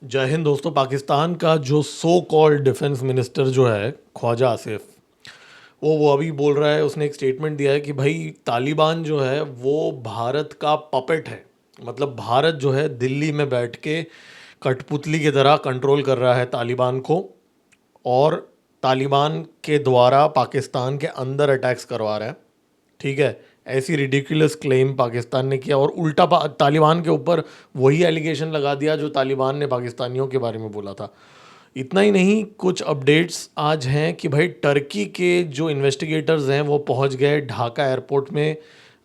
जय हिंद दोस्तों। पाकिस्तान का जो सो कॉल्ड डिफेंस मिनिस्टर जो है ख्वाजा आसिफ, वो अभी बोल रहा है, उसने एक स्टेटमेंट दिया है कि भाई तालिबान जो है वो भारत का पपेट है। मतलब भारत जो है दिल्ली में बैठ के कठपुतली की तरह कंट्रोल कर रहा है तालिबान को, और तालिबान के द्वारा पाकिस्तान के अंदर अटैक्स करवा रहा है। ठीक है, ऐसी रिडिकुलस क्लेम पाकिस्तान ने किया और उल्टा तालिबान के ऊपर वही एलिगेशन लगा दिया जो तालिबान ने पाकिस्तानियों के बारे में बोला था। इतना ही नहीं, कुछ अपडेट्स आज हैं कि भाई टर्की के जो इन्वेस्टिगेटर्स हैं वो पहुंच गए ढाका एयरपोर्ट में।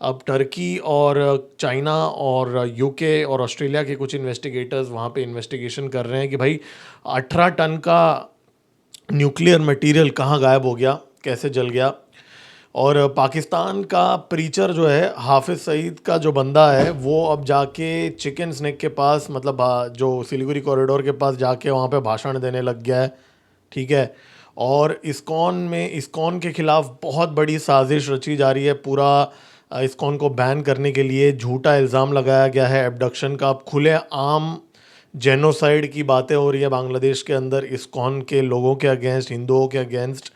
अब टर्की और चाइना और यूके और ऑस्ट्रेलिया के कुछ इन्वेस्टिगेटर्स वहाँ पे इन्वेस्टिगेशन कर रहे हैं कि भाई 18 टन का न्यूक्लियर मटेरियल कहाँ गायब हो गया, कैसे जल गया। और पाकिस्तान का प्रीचर जो है हाफिज़ सईद का जो बंदा है वो अब जाके चिकन स्नेक के पास, मतलब जो सिलीगुड़ी कॉरिडोर के पास जाके वहाँ पे भाषण देने लग गया है। ठीक है, और इस्कॉन के ख़िलाफ़ बहुत बड़ी साजिश रची जा रही है। पूरा इस्कॉन को बैन करने के लिए झूठा इल्ज़ाम लगाया गया है एब्डक्शन का। अब खुले आम जेनोसाइड की बातें हो रही है बांग्लादेश के अंदर इस्कॉन के लोगों के अगेंस्ट, हिंदुओं के अगेंस्ट।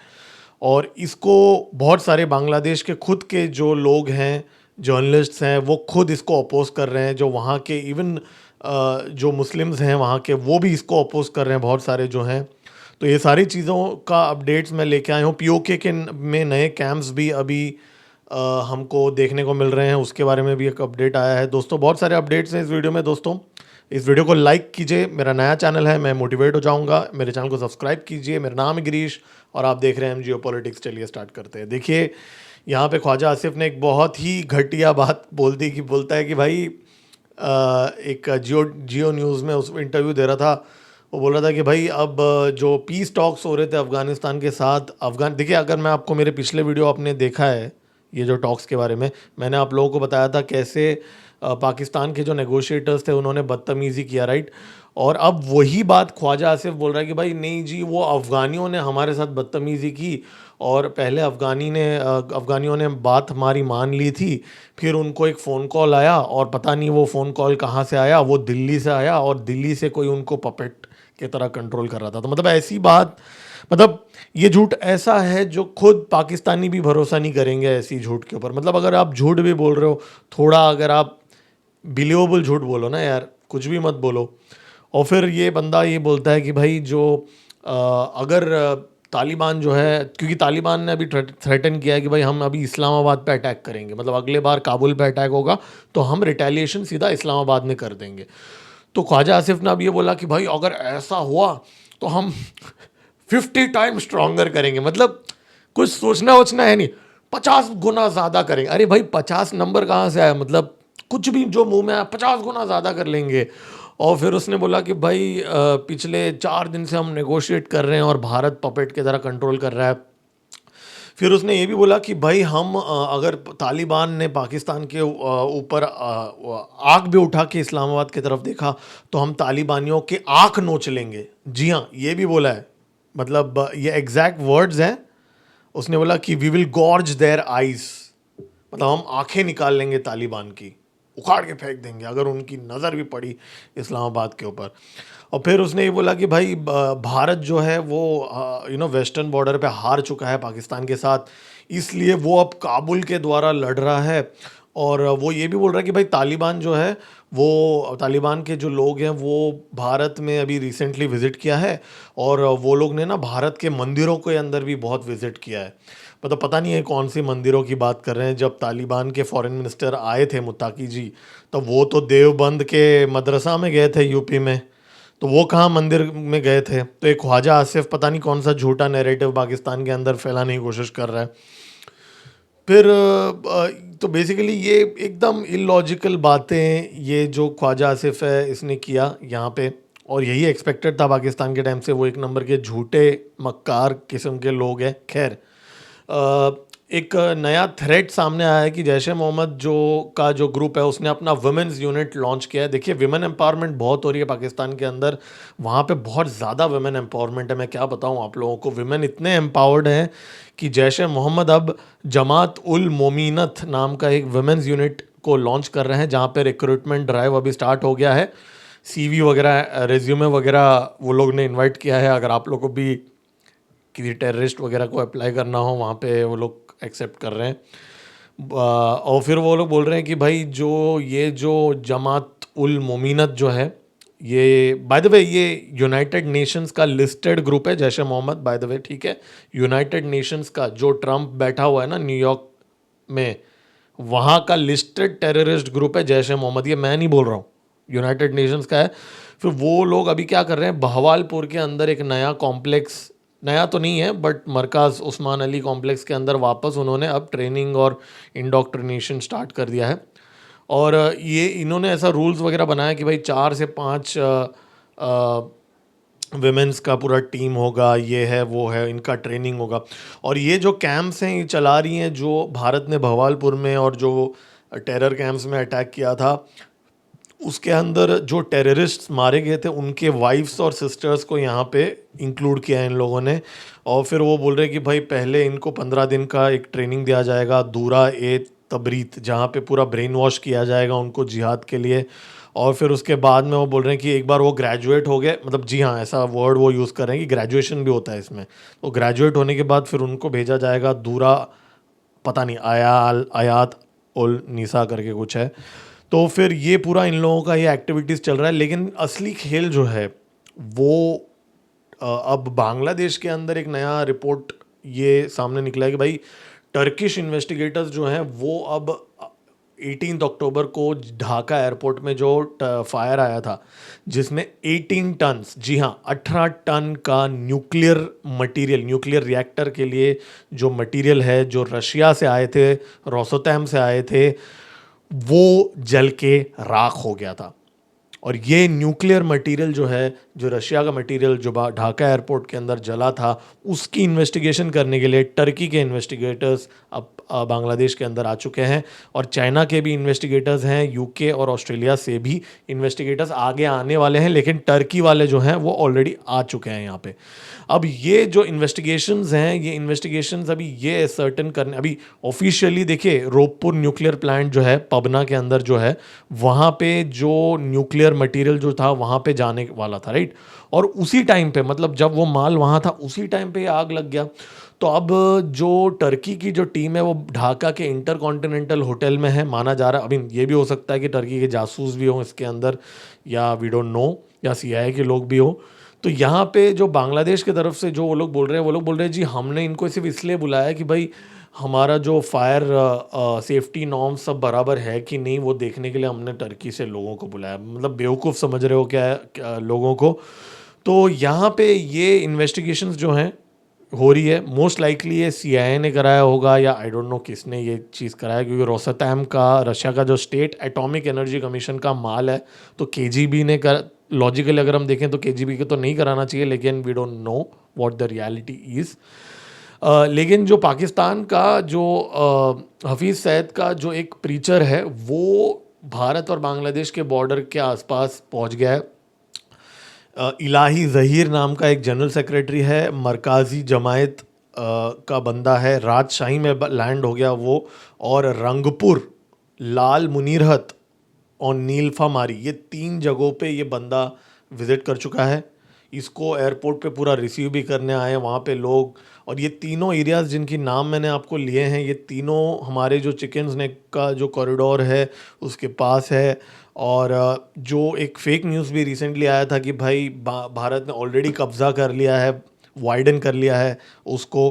और इसको बहुत सारे बांग्लादेश के खुद के जो लोग हैं, जर्नलिस्ट्स हैं, वो खुद इसको अपोज कर रहे हैं। जो वहाँ के इवन जो मुस्लिम्स हैं वहाँ के, वो भी इसको अपोज कर रहे हैं, बहुत सारे जो हैं। तो ये सारी चीज़ों का अपडेट्स मैं लेके आया हूँ। पीओके के में नए कैंप्स भी अभी हमको देखने को मिल रहे हैं, उसके बारे में भी एक अपडेट आया है। दोस्तों बहुत सारे अपडेट्स हैं इस वीडियो में। दोस्तों इस वीडियो को लाइक कीजिए, मेरा नया चैनल है, मैं मोटिवेट हो जाऊंगा। मेरे चैनल को सब्सक्राइब कीजिए। मेरा नाम है गिरीश और आप देख रहे हैं जियो पॉलिटिक्स। चलिए स्टार्ट करते हैं। देखिए, यहाँ पे ख्वाजा आसिफ ने एक बहुत ही घटिया बात बोलता है कि भाई एक जियो न्यूज़ में उस इंटरव्यू दे रहा था। वो बोल रहा था कि भाई अब जो पीस टॉक्स हो रहे थे अफ़गानिस्तान के साथ, देखिए, अगर मैं आपको मेरे पिछले वीडियो आपने देखा है ये जो टॉक्स के बारे में, मैंने आप लोगों को बताया था कैसे पाकिस्तान के जो नेगोशिएटर्स थे उन्होंने बदतमीज़ी किया, राइट। और अब वही बात ख्वाजा आसिफ बोल रहा है कि भाई नहीं जी, वो अफ़गानियों ने हमारे साथ बदतमीज़ी की, और पहले अफ़गानियों ने बात हमारी मान ली थी। फिर उनको एक फ़ोन कॉल आया और पता नहीं वो फ़ोन कॉल कहाँ से आया, वो दिल्ली से आया और दिल्ली से कोई उनको पपेट की तरह कंट्रोल कर रहा था। तो मतलब ऐसी बात, मतलब ये झूठ ऐसा है जो खुद पाकिस्तानी भी भरोसा नहीं करेंगे ऐसी झूठ के ऊपर। मतलब अगर आप झूठ भी बोल रहे हो, थोड़ा अगर आप बिलीवेबल झूठ बोलो ना यार, कुछ भी मत बोलो। और फिर ये बंदा ये बोलता है कि भाई जो अगर तालिबान जो है, क्योंकि तालिबान ने अभी थ्रेटन किया है कि भाई हम अभी इस्लामाबाद पे अटैक करेंगे, मतलब अगले बार काबुल पे अटैक होगा तो हम रिटेलिएशन सीधा इस्लामाबाद में कर देंगे। तो ख्वाजा आसिफ ने अब ये बोला कि भाई अगर ऐसा हुआ तो हम 50 टाइम स्ट्रॉन्गर करेंगे। मतलब कुछ सोचना वोचना है नहीं, 50 गुना ज़्यादा करेंगे। अरे भाई 50 नंबर कहाँ से आया, मतलब कुछ भी जो मुंह में आया 50 गुना ज़्यादा कर लेंगे। और फिर उसने बोला कि भाई पिछले 4 दिन से हम नेगोशिएट कर रहे हैं और भारत पपेट की तरह कंट्रोल कर रहा है। फिर उसने ये भी बोला कि भाई हम अगर तालिबान ने पाकिस्तान के ऊपर आँख भी उठा के इस्लामाबाद की तरफ देखा तो हम तालिबानियों के आँख नोच लेंगे। जी हाँ, ये भी बोला है। मतलब ये एग्जैक्ट वर्ड्स हैं। उसने बोला कि we will gouge their eyes, मतलब हम आंखें निकाल लेंगे तालिबान की, उखाड़ के फेंक देंगे अगर उनकी नज़र भी पड़ी इस्लामाबाद के ऊपर। और फिर उसने ये बोला कि भाई भारत जो है वो वेस्टर्न बॉर्डर पे हार चुका है पाकिस्तान के साथ, इसलिए वो अब काबुल के द्वारा लड़ रहा है। और वो ये भी बोल रहा है कि भाई तालिबान जो है, वो तालिबान के जो लोग हैं वो भारत में अभी रिसेंटली विज़िट किया है, और वो लोग ने ना भारत के मंदिरों के अंदर भी बहुत विज़िट किया है। मतलब पता नहीं है कौन सी मंदिरों की बात कर रहे हैं। जब तालिबान के फॉरेन मिनिस्टर आए थे मुत्ताकी जी, तो वो तो देवबंद के मदरसा में गए थे यूपी में, तो वो कहाँ मंदिर में गए थे। तो एक ख्वाजा आसिफ पता नहीं कौन सा झूठा नैरेटिव पाकिस्तान के अंदर फैलाने की कोशिश कर रहा है। फिर तो बेसिकली ये एकदम इलॉजिकल बातें ये जो ख्वाजा आसिफ है इसने किया यहाँ पे, और यही एक्सपेक्टेड था पाकिस्तान के टाइम से। वो एक नंबर के झूठे मक्कार किस्म के लोग हैं। खैर, एक नया थ्रेट सामने आया है कि जैश ए मोहम्मद जो ग्रुप है उसने अपना वुमेन्स यूनिट लॉन्च किया है। देखिए, विमेन एम्पावरमेंट बहुत हो रही है पाकिस्तान के अंदर, वहाँ पे बहुत ज़्यादा वुमेन एम्पावरमेंट है। मैं क्या बताऊँ आप लोगों को, विमेन इतने एम्पावर्ड हैं कि जैश ए मोहम्मद अब जमात उल मोमिनत नाम का एक वुमेन्स यूनिट को लॉन्च कर रहे हैं, जहाँ पे रिक्रूटमेंट ड्राइव अभी स्टार्ट हो गया है। सीवी वगैरह रेज्यूमे वगैरह वो लोग ने इनवाइट किया है, अगर आप लोग को भी किसी टेररिस्ट वगैरह को अप्लाई करना हो वहाँ पे वो लोग एक्सेप्ट कर रहे हैं। और फिर वो लोग बोल रहे हैं कि भाई जो जमात उल मोमिनत जो है, ये बाय द वे ये यूनाइटेड नेशंस का लिस्टेड ग्रुप है, जैश ए मोहम्मद बाय द वे, ठीक है। यूनाइटेड नेशंस का जो ट्रम्प बैठा हुआ है ना न्यूयॉर्क में, वहाँ का लिस्टेड टेररिस्ट ग्रुप है जैश ए मोहम्मद, ये मैं नहीं बोल रहा हूँ, यूनाइटेड नेशंस का है। फिर वो लोग अभी क्या कर रहे हैं, बहवालपुर के अंदर एक नया कॉम्प्लेक्स, नया तो नहीं है बट मरकाज़ उस्मान अली कॉम्प्लेक्स के अंदर वापस उन्होंने अब ट्रेनिंग और इंडोक्ट्रिनेशन स्टार्ट कर दिया है। और ये इन्होंने ऐसा रूल्स वगैरह बनाया कि भाई 4 से 5 विमेंस का पूरा टीम होगा, ये है वो है, इनका ट्रेनिंग होगा। और ये जो कैंप्स हैं ये चला रही हैं जो भारत ने भवालपुर में और जो टेरर कैंप्स में अटैक किया था, उसके अंदर जो टेररिस्ट मारे गए थे उनके वाइफ्स और सिस्टर्स को यहाँ पे इंक्लूड किया है इन लोगों ने। और फिर वो बोल रहे हैं कि भाई पहले इनको 15 दिन का एक ट्रेनिंग दिया जाएगा, दूरा ए तबरीत, जहाँ पे पूरा ब्रेन वॉश किया जाएगा उनको जिहाद के लिए। और फिर उसके बाद में वो बोल रहे हैं कि एक बार वो ग्रेजुएट हो गए, मतलब जी हाँ ऐसा वर्ड वो यूज़ कर रहे हैं कि ग्रेजुएशन भी होता है इसमें, तो ग्रेजुएट होने के बाद फिर उनको भेजा जाएगा दूरा, पता नहीं आयात उल निसा करके कुछ है। तो फिर ये पूरा इन लोगों का ये एक्टिविटीज़ चल रहा है। लेकिन असली खेल जो है वो अब बांग्लादेश के अंदर एक नया रिपोर्ट ये सामने निकला है कि भाई टर्किश इन्वेस्टिगेटर्स जो हैं वो अब 18 अक्टूबर को ढाका एयरपोर्ट में जो फायर आया था जिसमें 18 टन्स, जी हाँ 18 टन का न्यूक्लियर मटेरियल, न्यूक्लियर रिएक्टर के लिए जो मटेरियल है जो रशिया से आए थे, रोसोतैम से आए थे, वो जल के राख हो गया था। और ये न्यूक्लियर मटेरियल जो है, जो रशिया का मटेरियल जो ढाका एयरपोर्ट के अंदर जला था, उसकी इन्वेस्टिगेशन करने के लिए टर्की के इन्वेस्टिगेटर्स अब बांग्लादेश के अंदर आ चुके हैं। और चाइना के भी इन्वेस्टिगेटर्स हैं, यूके और ऑस्ट्रेलिया से भी इन्वेस्टिगेटर्स आगे आने वाले हैं, लेकिन टर्की वाले जो हैं वो ऑलरेडी आ चुके हैं यहाँ पे। अब ये जो इन्वेस्टिगेशंस हैं, ये इन्वेस्टिगेशंस अभी ये सर्टन करने, अभी ऑफिशियली देखिए रोपपुर न्यूक्लियर प्लांट जो है पबना के अंदर जो है, वहाँ पे जो न्यूक्लियर मटेरियल जो था वहाँ पे जाने वाला था, राइट। और उसी टाइम पे, मतलब जब वो माल वहाँ था उसी टाइम पे आग लग गया। तो अब जो टर्की की जो टीम है वो ढाका के इंटरकॉन्टिनेंटल होटल में है, माना जा रहा है। अभी ये भी हो सकता है कि टर्की के जासूस भी हों इसके अंदर, या वी डोंट नो, या सीआईए के लोग भी हो। तो यहाँ पे जो बांग्लादेश की तरफ से जो वो लोग बोल रहे हैं, वो लोग बोल रहे हैं जी हमने इनको सिर्फ इसलिए बुलाया कि भाई हमारा जो फायर सेफ्टी नॉर्म्स सब बराबर है कि नहीं वो देखने के लिए हमने टर्की से लोगों को बुलाया। मतलब बेवकूफ़ समझ रहे हो क्या लोगों को। तो यहाँ पे ये इन्वेस्टिगेशंस जो हैं हो रही है, मोस्ट लाइकली ये सीआईए ने कराया होगा या आई डोंट नो किसने ये चीज़ कराया, क्योंकि रोसतैम का रशिया का जो स्टेट एटॉमिक एनर्जी कमीशन का माल है, तो केजीबी ने कर, लॉजिकली अगर हम देखें तो केजीबी को तो नहीं कराना चाहिए, लेकिन we don't know what the reality is. लेकिन जो पाकिस्तान का जो हफीज़ सैद का जो एक प्रीचर है वो भारत और बांग्लादेश के बॉर्डर के आसपास पहुंच गया है। इलाही ज़हीर नाम का एक जनरल सेक्रेटरी है, मरकाज़ी जमायत का बंदा है, राजशाही में लैंड हो गया वो। और रंगपुर, लाल मुनीरहत और नीलफामारी, ये 3 जगहों पे ये बंदा विज़िट कर चुका है। इसको एयरपोर्ट पे पूरा रिसीव भी करने आए हैं वहाँ पे लोग। और ये तीनों एरियाज़ जिनकी नाम मैंने आपको लिए हैं, ये तीनों हमारे जो चिकन्स नेक का जो कॉरिडोर है उसके पास है। और जो एक फेक न्यूज़ भी रिसेंटली आया था कि भाई भारत ने ऑलरेडी कब्ज़ा कर लिया है, वाइडन कर लिया है उसको,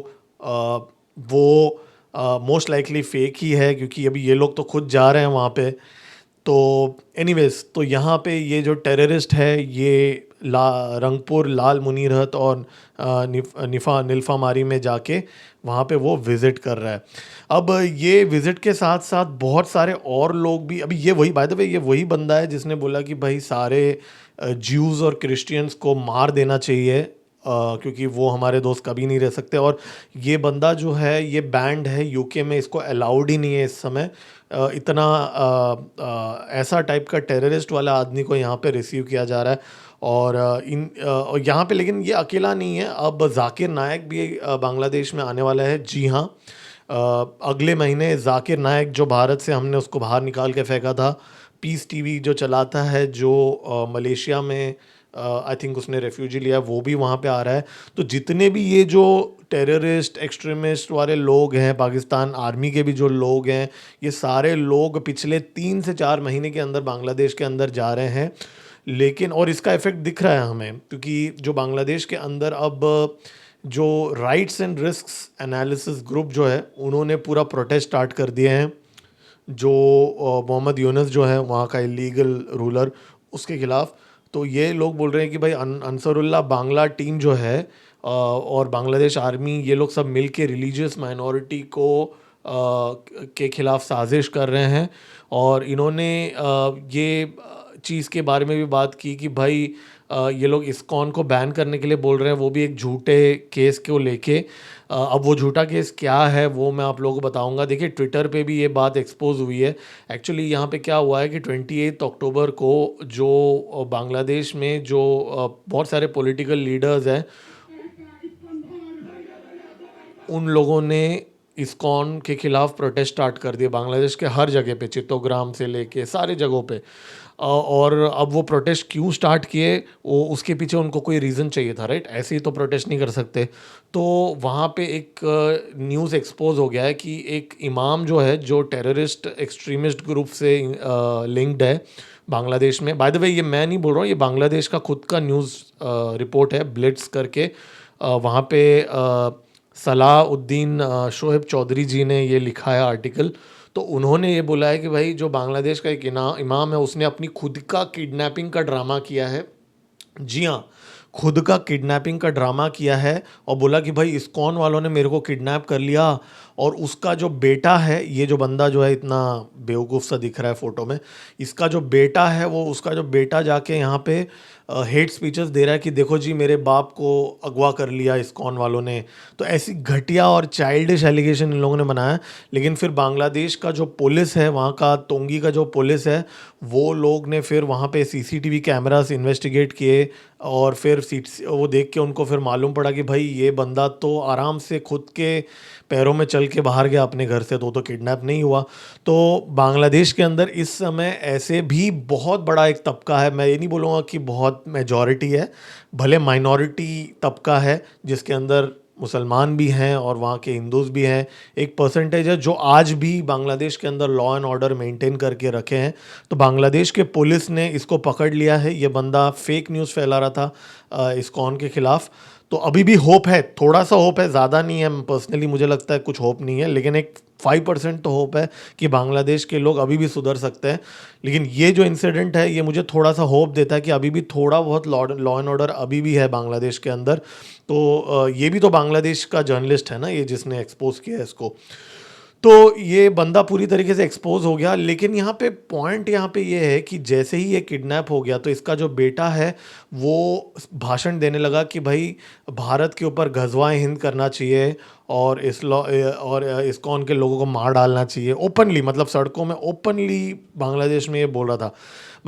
वो मोस्ट लाइकली फेक ही है, क्योंकि अभी ये लोग तो खुद जा रहे हैं वहाँ पे। तो एनीवेज, तो यहाँ पे ये जो टेररिस्ट है ये रंगपुर, लाल मुनीरहत और नीलफामारी में जाके वहाँ पे वो विज़िट कर रहा है। अब ये विज़िट के साथ साथ बहुत सारे और लोग भी, अभी ये वही, बाय द वे ये वही बंदा है जिसने बोला कि भाई सारे ज्यूज़ और क्रिश्चियंस को मार देना चाहिए, क्योंकि वो हमारे दोस्त कभी नहीं रह सकते। और ये बंदा जो है ये बैंड है यूके में, इसको अलाउड ही नहीं है इस समय इतना ऐसा टाइप का टेररिस्ट वाला आदमी को यहाँ पे रिसीव किया जा रहा है। और और यहाँ पे लेकिन ये अकेला नहीं है, अब जाकिर नायक भी बांग्लादेश में आने वाला है। जी हाँ, अगले महीने जाकिर नायक जो भारत से हमने उसको बाहर निकाल के फेंका था पीस टीवी जो चलाता है, जो मलेशिया में आई थिंक उसने रेफ्यूजी लिया, वो भी वहाँ पे आ रहा है। तो जितने भी ये जो टेररिस्ट एक्सट्रीमिस्ट वाले लोग हैं, पाकिस्तान आर्मी के भी जो लोग हैं, ये सारे लोग पिछले 3 से 4 महीने के अंदर बांग्लादेश के अंदर जा रहे हैं। लेकिन और इसका इफ़ेक्ट दिख रहा है हमें, क्योंकि जो बांग्लादेश के अंदर अब जो rights and risks analysis group जो है, उन्होंने पूरा प्रोटेस्ट स्टार्ट कर दिए हैं। जो मोहम्मद यूनुस जो है वहाँ का इलीगल रूलर, उसके खिलाफ। तो ये लोग बोल रहे हैं कि भाई अंसरुल्लाह बांग्ला टीम जो है और बांग्लादेश आर्मी, ये लोग सब मिल के रिलीजियस माइनॉरिटी को के खिलाफ साजिश कर रहे हैं। और इन्होंने ये चीज़ के बारे में भी बात की कि भाई ये लोग इस्कॉन को बैन करने के लिए बोल रहे हैं, वो भी एक झूठे केस को लेके। अब वो झूठा केस क्या है वो मैं आप लोगों को बताऊंगा। देखिए, ट्विटर पे भी ये बात एक्सपोज हुई है। एक्चुअली यहाँ पे क्या हुआ है कि 28 अक्टूबर को जो बांग्लादेश में जो बहुत सारे पॉलिटिकल लीडर्स हैं, उन लोगों ने इस्कॉन के खिलाफ प्रोटेस्ट स्टार्ट कर दिए बांग्लादेश के हर जगह पे, चित्तोग्राम से लेके सारे जगहों पे। और अब वो प्रोटेस्ट क्यों स्टार्ट किए, वो उसके पीछे उनको कोई रीज़न चाहिए था, राइट? ऐसे ही तो प्रोटेस्ट नहीं कर सकते। तो वहाँ पे एक न्यूज़ एक्सपोज हो गया है कि एक इमाम जो है, जो टेररिस्ट एक्सट्रीमिस्ट ग्रुप से लिंक्ड है बांग्लादेश में। बाय द वे, ये मैं नहीं बोल रहा हूँ, ये बांग्लादेश का खुद का न्यूज़ रिपोर्ट है, ब्लिट्स करके। वहाँ पे सलाउद्दीन शोएब चौधरी जी ने ये लिखा है आर्टिकल। तो उन्होंने ये बोला है कि भाई जो बांग्लादेश का एक इमाम है, उसने अपनी खुद का किडनैपिंग का ड्रामा किया है। जी हाँ, खुद का किडनैपिंग का ड्रामा किया है और बोला कि भाई इस्कॉन वालों ने मेरे को किडनैप कर लिया। और उसका जो बेटा है, ये जो बंदा जो है इतना बेवकूफ़ सा दिख रहा है फ़ोटो में, इसका जो बेटा है, वो उसका जो बेटा जाके यहाँ पे हेट स्पीचेस दे रहा है कि देखो जी, मेरे बाप को अगवा कर लिया इस्कॉन वालों ने। तो ऐसी घटिया और चाइल्डिश एलिगेशन इन लोगों ने बनाया। लेकिन फिर बांग्लादेश का जो पुलिस है, वहाँ का तोंगी का जो पुलिस है, वो लोग ने फिर वहाँ पे सीसीटीवी कैमरास इन्वेस्टिगेट किए। और फिर वो देख के उनको फिर मालूम पड़ा कि भाई ये बंदा तो आराम से खुद के पैरों में चल के बाहर गया अपने घर से, तो किडनैप नहीं हुआ। तो बांग्लादेश के अंदर इस समय ऐसे भी बहुत बड़ा एक तबका है, मैं ये नहीं बोलूँगा कि बहुत मेजॉरिटी है, भले माइनॉरिटी तबका है, जिसके अंदर मुसलमान भी हैं और वहाँ के हिंदूज़ भी हैं। एक परसेंटेज है जो आज भी बांग्लादेश के अंदर लॉ एंड ऑर्डर मेंटेन करके रखे हैं। तो बांग्लादेश के पुलिस ने इसको पकड़ लिया है। ये बंदा फेक न्यूज़ फैला रहा था इस्कॉन के ख़िलाफ़। तो अभी भी होप है, थोड़ा सा होप है, ज़्यादा नहीं है। पर्सनली मुझे लगता है कुछ होप नहीं है, लेकिन एक 5% तो होप है कि बांग्लादेश के लोग अभी भी सुधर सकते हैं। लेकिन ये जो इंसिडेंट है, ये मुझे थोड़ा सा होप देता है कि अभी भी थोड़ा बहुत लॉ एंड ऑर्डर अभी भी है बांग्लादेश के अंदर। तो ये भी तो बांग्लादेश का जर्नलिस्ट है ना, ये जिसने एक्सपोज किया है इसको। तो ये बंदा पूरी तरीके से एक्सपोज हो गया। लेकिन यहाँ पे पॉइंट यहाँ पे ये है कि जैसे ही ये किडनैप हो गया, तो इसका जो बेटा है वो भाषण देने लगा कि भाई भारत के ऊपर ग़ज़वा हिंद करना चाहिए और इस्कॉन के लोगों को मार डालना चाहिए ओपनली, मतलब सड़कों में ओपनली बांग्लादेश में ये बोल रहा था।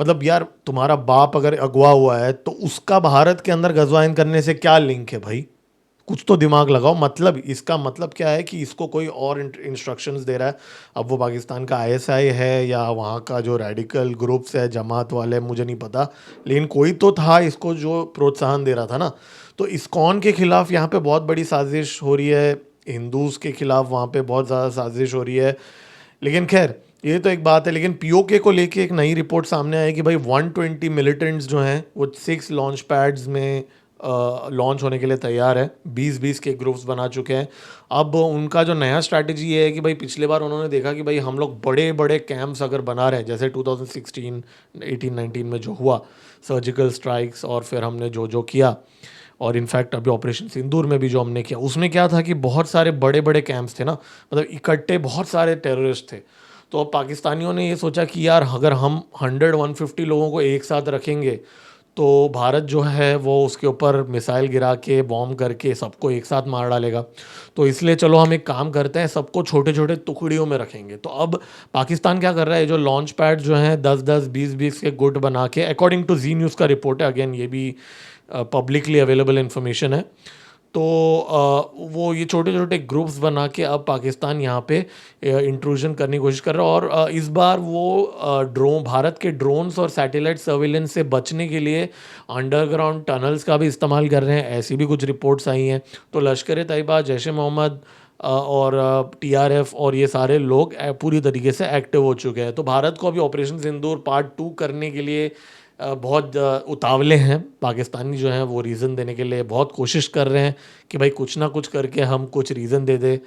मतलब यार, तुम्हारा बाप अगर अगवा हुआ है तो उसका भारत के अंदर ग़ज़वा हिंद करने से क्या लिंक है भाई? कुछ तो दिमाग लगाओ। मतलब इसका मतलब क्या है कि इसको कोई और इंस्ट्रक्शंस दे रहा है। अब वो पाकिस्तान का आईएसआई है या वहाँ का जो रेडिकल ग्रुप्स है, जमात वाले, मुझे नहीं पता, लेकिन कोई तो था इसको जो प्रोत्साहन दे रहा था ना। तो इस्कॉन के ख़िलाफ़ यहाँ पे बहुत बड़ी साजिश हो रही है, हिंदूज़ के ख़िलाफ़ वहाँ पे बहुत ज़्यादा साजिश हो रही है। लेकिन खैर, ये तो एक बात है। लेकिन पीओके को लेके एक नई रिपोर्ट सामने आई कि भाई 120 मिलिटेंट्स जो हैं वो 6 लॉन्च पैड्स में लॉन्च होने के लिए तैयार है। 20-20 के ग्रुप्स बना चुके हैं। अब उनका जो नया स्ट्रैटेजी ये है कि भाई पिछले बार उन्होंने देखा कि भाई हम लोग बड़े बड़े कैंप्स अगर बना रहे हैं, जैसे 2016, 18-19 में जो हुआ सर्जिकल स्ट्राइक्स, और फिर हमने जो जो किया, और इनफैक्ट अभी ऑपरेशन सिंदूर में भी जो हमने किया, उसमें क्या था कि बहुत सारे बड़े बड़े कैंप्स थे ना, मतलब इकट्ठे बहुत सारे टेररिस्ट थे। तो अब पाकिस्तानियों ने ये सोचा कि यार अगर हम 100-150 लोगों को एक साथ रखेंगे तो भारत जो है वो उसके ऊपर मिसाइल गिरा के, बॉम्ब करके सबको एक साथ मार डालेगा। तो इसलिए चलो हम एक काम करते हैं, सबको छोटे छोटे टुकड़ियों में रखेंगे। तो अब पाकिस्तान क्या कर रहा है, जो लॉन्च पैड जो हैं 10-10, 20-20 के गुट बना के, अकॉर्डिंग टू जी न्यूज़ का रिपोर्ट है, अगेन ये भी पब्लिकली अवेलेबल इन्फॉर्मेशन है। तो वो ये छोटे छोटे ग्रुप्स बना के अब पाकिस्तान यहाँ पे इंट्रूजन करने की कोशिश कर रहा है। और इस बार वो भारत के ड्रोन्स और सैटेलाइट सर्विलेंस से बचने के लिए अंडरग्राउंड टनल्स का भी इस्तेमाल कर रहे हैं, ऐसी भी कुछ रिपोर्ट्स आई हैं। तो लश्कर तैयबा, जैश ए मोहम्मद और टीआरएफ और ये सारे लोग पूरी तरीके से एक्टिव हो चुके हैं। तो भारत को अभी ऑपरेशन सिंदूर पार्ट 2 करने के लिए बहुत उतावले हैं पाकिस्तानी जो हैं, वो रीज़न देने के लिए बहुत कोशिश कर रहे हैं कि भाई कुछ ना कुछ करके हम कुछ रीज़न दे दे।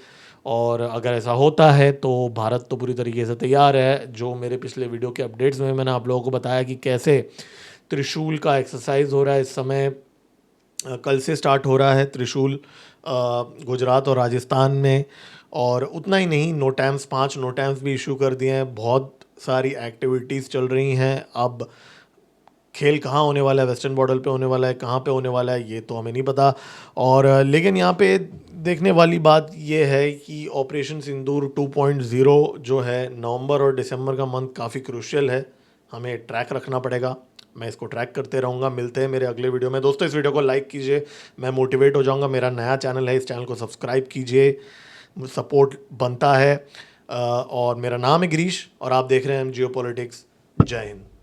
और अगर ऐसा होता है तो भारत तो पूरी तरीके से तैयार है। जो मेरे पिछले वीडियो के अपडेट्स में मैंने आप लोगों को बताया कि कैसे त्रिशूल का एक्सरसाइज हो रहा है इस समय, कल से स्टार्ट हो रहा है त्रिशूल गुजरात और राजस्थान में। और उतना ही नहीं, नोटैम्स 5 नोटैम्स भी इशू कर दिए हैं, बहुत सारी एक्टिविटीज़ चल रही हैं। अब खेल कहाँ होने वाला है, वेस्टर्न बॉर्डर पे होने वाला है, कहाँ पे होने वाला है, ये तो हमें नहीं पता। और लेकिन यहाँ पे देखने वाली बात ये है कि ऑपरेशन सिंदूर 2.0 जो है, नवंबर और दिसंबर का मंथ काफ़ी क्रूशियल है, हमें ट्रैक रखना पड़ेगा। मैं इसको ट्रैक करते रहूँगा। मिलते हैं मेरे अगले वीडियो में। दोस्तों इस वीडियो को लाइक कीजिए, मैं मोटिवेट हो जाऊँगा। मेरा नया चैनल है, इस चैनल को सब्सक्राइब कीजिए, सपोर्ट बनता है। और मेरा नाम है गिरीश और आप देख रहे हैं जियो पॉलिटिक्स। जय हिंद।